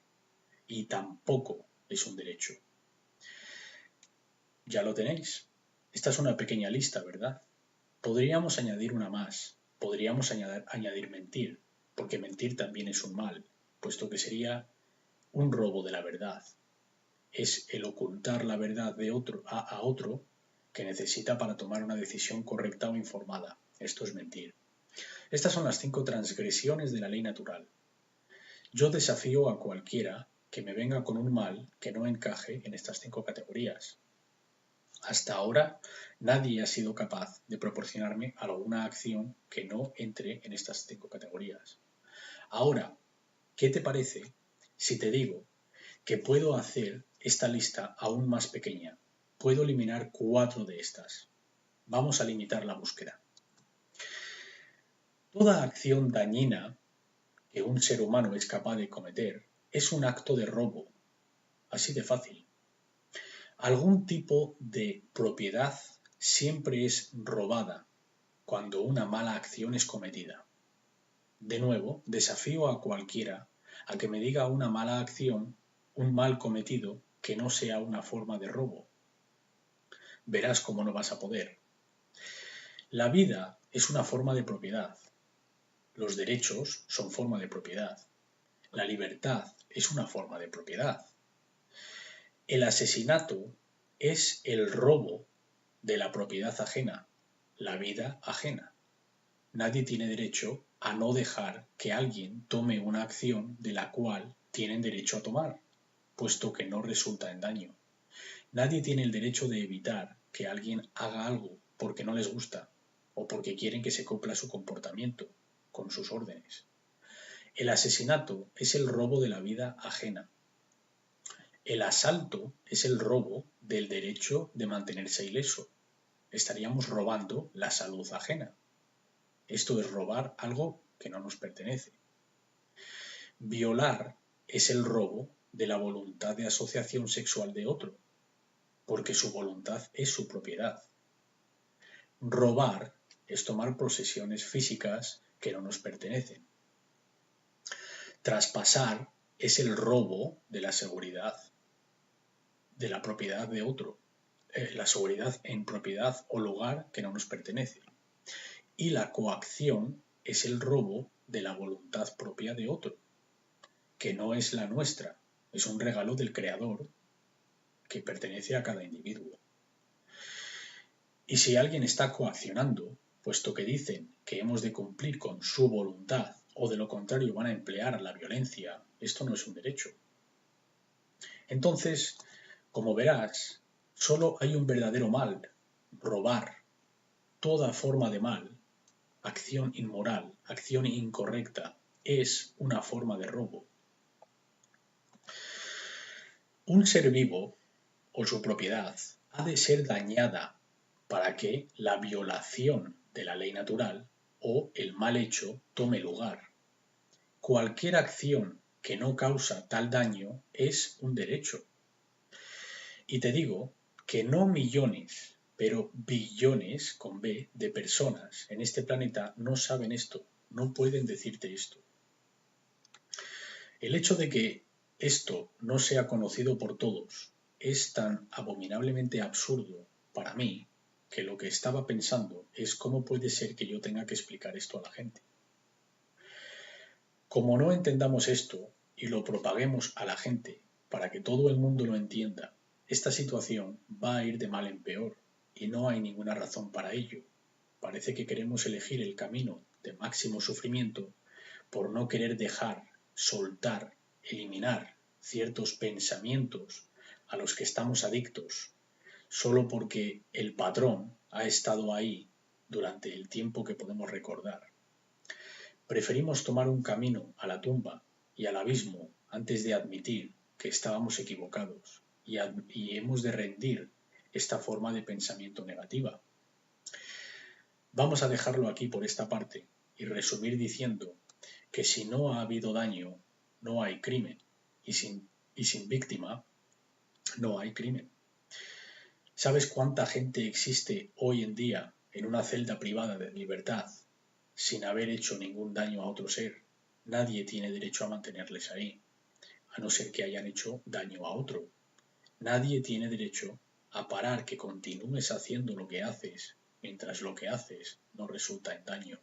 y tampoco es un derecho. Ya lo tenéis. Esta es una pequeña lista, ¿verdad? Podríamos añadir una más. Podríamos añadir mentir, porque mentir también es un mal, puesto que sería un robo de la verdad. Es el ocultar la verdad de otro a otro que necesita para tomar una decisión correcta o informada. Esto es mentir. Estas son las 5 transgresiones de la ley natural. Yo desafío a cualquiera que me venga con un mal que no encaje en estas 5 categorías. Hasta ahora nadie ha sido capaz de proporcionarme alguna acción que no entre en estas 5 categorías. Ahora, ¿qué te parece si te digo que puedo hacer esta lista aún más pequeña? Puedo eliminar 4 de estas. Vamos a limitar la búsqueda. Toda acción dañina que un ser humano es capaz de cometer es un acto de robo. Así de fácil. Algún tipo de propiedad siempre es robada cuando una mala acción es cometida. De nuevo, desafío a cualquiera a que me diga una mala acción, un mal cometido, que no sea una forma de robo. Verás cómo no vas a poder. La vida es una forma de propiedad. Los derechos son forma de propiedad. La libertad es una forma de propiedad. El asesinato es el robo de la propiedad ajena, la vida ajena. Nadie tiene derecho a no dejar que alguien tome una acción de la cual tienen derecho a tomar, puesto que no resulta en daño. Nadie tiene el derecho de evitar que alguien haga algo porque no les gusta o porque quieren que se cumpla su comportamiento con sus órdenes. El asesinato es el robo de la vida ajena. El asalto es el robo del derecho de mantenerse ileso. Estaríamos robando la salud ajena. Esto es robar algo que no nos pertenece. Violar es el robo de la voluntad de asociación sexual de otro, porque su voluntad es su propiedad. Robar es tomar posesiones físicas que no nos pertenecen. Traspasar es el robo de la seguridad, de la propiedad de otro, la seguridad en propiedad o lugar que no nos pertenece. Y la coacción es el robo de la voluntad propia de otro, que no es la nuestra, es un regalo del Creador que pertenece a cada individuo. Y si alguien está coaccionando, puesto que dicen que hemos de cumplir con su voluntad o de lo contrario van a emplear la violencia, esto no es un derecho. Entonces, como verás, solo hay un verdadero mal, robar. Toda forma de mal, acción inmoral, acción incorrecta, es una forma de robo. Un ser vivo o su propiedad ha de ser dañada para que la violación de la ley natural o el mal hecho tome lugar. Cualquier acción que no causa tal daño es un derecho. Y te digo que no millones, pero billones con B de personas en este planeta no saben esto, no pueden decirte esto. El hecho de que esto no sea conocido por todos es tan abominablemente absurdo para mí que lo que estaba pensando es cómo puede ser que yo tenga que explicar esto a la gente. Como no entendamos esto y lo propaguemos a la gente para que todo el mundo lo entienda, esta situación va a ir de mal en peor y no hay ninguna razón para ello. Parece que queremos elegir el camino de máximo sufrimiento por no querer dejar, soltar, eliminar ciertos pensamientos a los que estamos adictos, solo porque el patrón ha estado ahí durante el tiempo que podemos recordar. Preferimos tomar un camino a la tumba y al abismo antes de admitir que estábamos equivocados y hemos de rendir esta forma de pensamiento negativa. Vamos a dejarlo aquí por esta parte y resumir diciendo que si no ha habido daño, no hay crimen, y sin víctima, no hay crimen. ¿Sabes cuánta gente existe hoy en día en una celda privada de libertad sin haber hecho ningún daño a otro ser? Nadie tiene derecho a mantenerles ahí, a no ser que hayan hecho daño a otro. Nadie tiene derecho a parar que continúes haciendo lo que haces mientras lo que haces no resulta en daño.